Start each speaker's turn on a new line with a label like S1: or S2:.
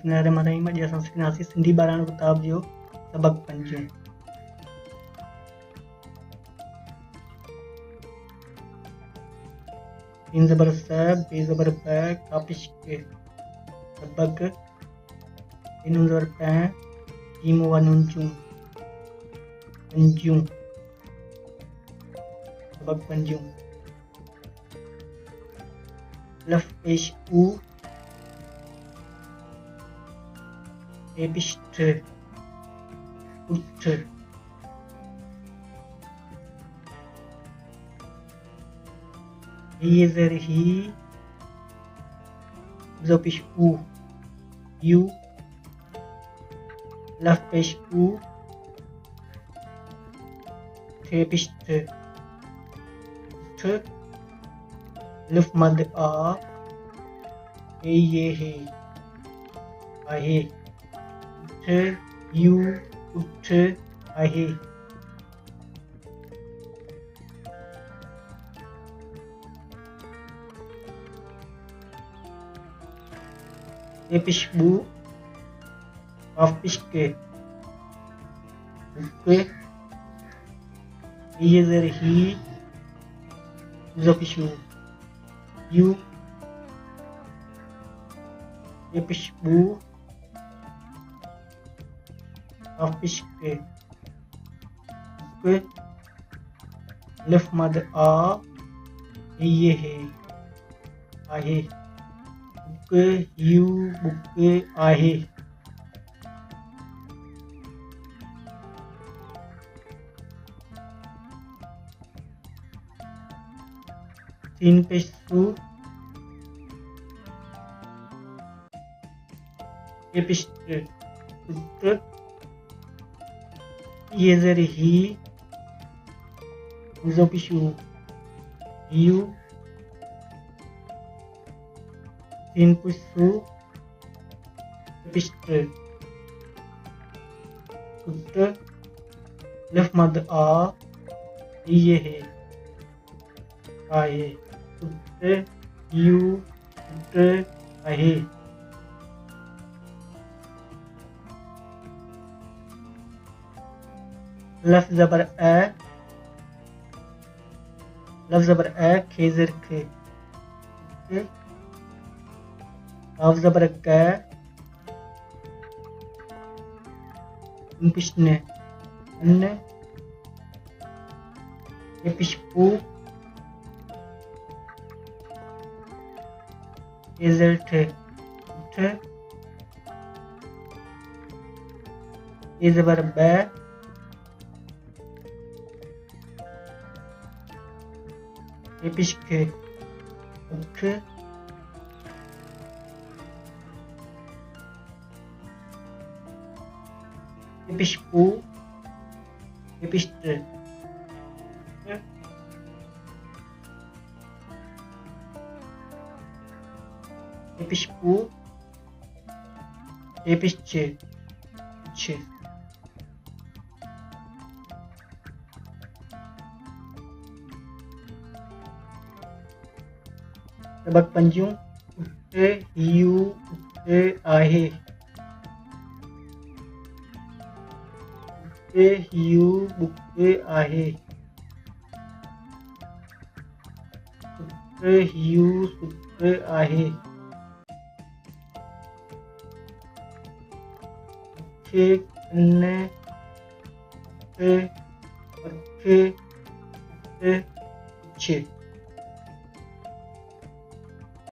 S1: बिस्मिल्लाहिर्रहमानिर्रहीम। अॼु असां सिखंदासीं सिंधी ॿारहं किताब जो सबक पंजो। सीन ज़बर स, बे ज़बर ब, कापिश के सबक, इन ज़बर पै, जीम व नून चूं, पंजूं सबक पंजूं। लफ पेश ऊ, एपिस्ट उठ, ये ज़र ही, ज़ो पेश ऊ, यू, लफ पेश ऊ, थे पिश्त उठ, लिफ मद आ, ये है आहे, उठ, यू, उठ, आहे। ये पिशबू, काफ पिश्के उठे, ये ज़र ही, ज़ो पिशबू, यू, ये पिशबू, काफ पिश्के उठे, लिफ मद आ, ये है आहे, बुके, यू, बुके, आहे। सीन पेश सू, ये पिश्त उठ, ये ज़र ही, ज़ो पिशू, यू, सीन पुसू, पिश्त उठ, लिफ मद आ, ये है आहे, उठ, यू, उठ, आहे। लफ ज़बर ए, लफ ज़बर ए, खेज़र खे, काफ ज़बर कै, पिश्ने अन्ने, ये पिशपू, ये ज़र थे उठ, ये ज़बर बै, ये पिश्के उठ, ये पिशपू, ये पिश्त, ये पिशपू, ये पिश्चे छे। सबक पंजूं, उठे, यू, उठे, आहे, उठे, यू, बुके, आहे, उठे, यू, सुके, आहे, उठे, कन्ने, उठे, उठे, उठे, छे।